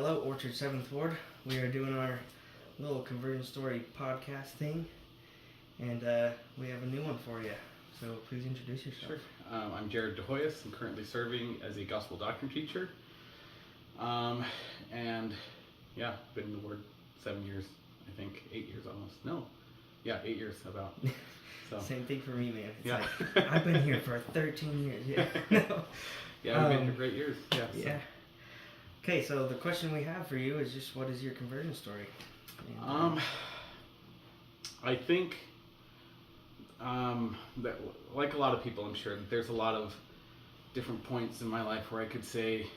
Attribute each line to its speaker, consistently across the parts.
Speaker 1: Hello, Orchard 7th Ward. We are doing our little conversion story podcast thing, and we have a new one for you. So please introduce yourself.
Speaker 2: Sure. I'm Jared Hoyos. I'm currently serving as a gospel doctrine teacher. And yeah, been in the Word 7 years, I think, 8 years almost. No, yeah, 8 years about. So.
Speaker 1: Same thing for me, man. It's
Speaker 2: yeah.
Speaker 1: like, I've been here for 13 years. Yeah. No.
Speaker 2: Yeah, we've been here for 8 years. Yeah. So.
Speaker 1: Yeah. Okay, so the question we have for you is just, what is your conversion story?
Speaker 2: And, I think that, like a lot of people, I'm sure, there's a lot of different points in my life where I could say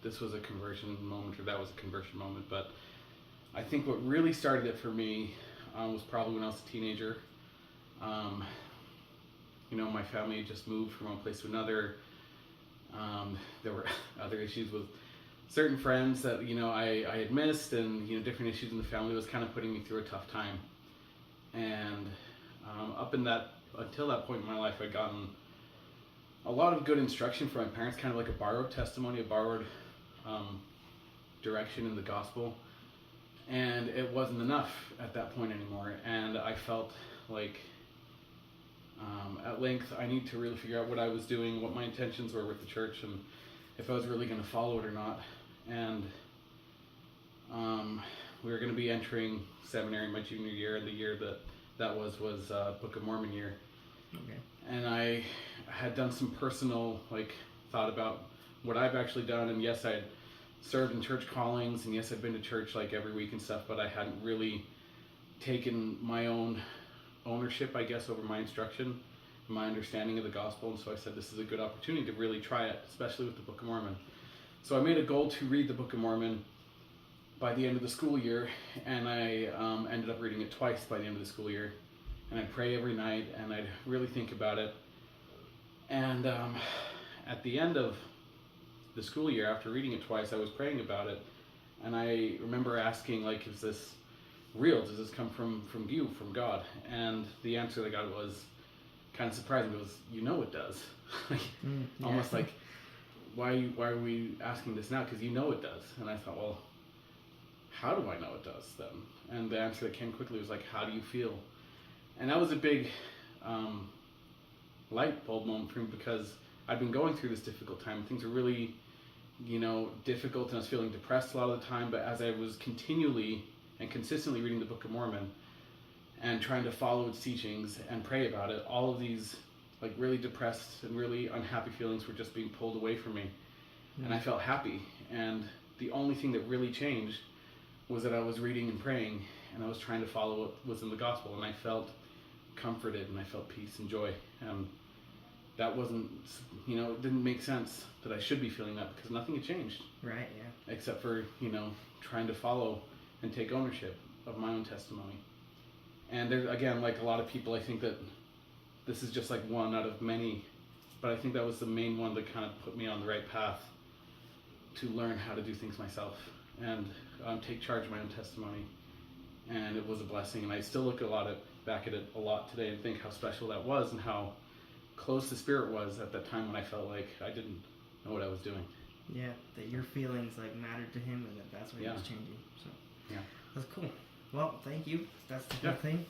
Speaker 2: this was a conversion moment or that was a conversion moment. But I think what really started it for me was probably when I was a teenager. My family had just moved from one place to another. There were other issues with certain friends that I had missed, and different issues in the family was kind of putting me through a tough time. And until that point in my life, I'd gotten a lot of good instruction from my parents, kind of like a borrowed testimony, a borrowed direction in the gospel. And it wasn't enough at that point anymore. And I felt like at length I need to really figure out what I was doing, what my intentions were with the church, and if I was really going to follow it or not. And we were going to be entering seminary my junior year, and the year that was Book of Mormon year.
Speaker 1: Okay.
Speaker 2: And I had done some personal thought about what I've actually done, and yes, I had served in church callings, and yes, I'd been to church every week and stuff, but I hadn't really taken my own ownership, I guess, over my instruction, my understanding of the gospel. And so I said, this is a good opportunity to really try it, especially with the Book of Mormon. So I made a goal to read the Book of Mormon by the end of the school year, and I ended up reading it twice by the end of the school year. And I'd pray every night, and I'd really think about it. And at the end of the school year, after reading it twice, I was praying about it, and I remember asking, is this real? Does this come from you, from God? And the answer that I got was kind of surprising. It was, it does. Almost like, why are we asking this now? Because it does. And I thought, well, how do I know it does then? And the answer that came quickly was how do you feel? And that was a big light bulb moment for me, because I'd been going through this difficult time. Things were really, difficult, and I was feeling depressed a lot of the time. But as I was continually and consistently reading the Book of Mormon and trying to follow its teachings and pray about it, all of these really depressed and really unhappy feelings were just being pulled away from me. Mm-hmm. And I felt happy. And the only thing that really changed was that I was reading and praying, and I was trying to follow what was in the gospel, and I felt comforted, and I felt peace and joy. And that wasn't, it didn't make sense that I should be feeling that, because nothing had changed.
Speaker 1: Right, yeah.
Speaker 2: Except for, trying to follow and take ownership of my own testimony. And there's, again, a lot of people, I think that this is just one out of many, but I think that was the main one that kind of put me on the right path to learn how to do things myself and take charge of my own testimony. And it was a blessing, and I still look back at it a lot today and think how special that was, and how close the Spirit was at that time when I felt like I didn't know what I was doing.
Speaker 1: Yeah, that your feelings mattered to Him, and that's what He was changing. So
Speaker 2: yeah,
Speaker 1: that's cool. Well, thank you. That's the good thing.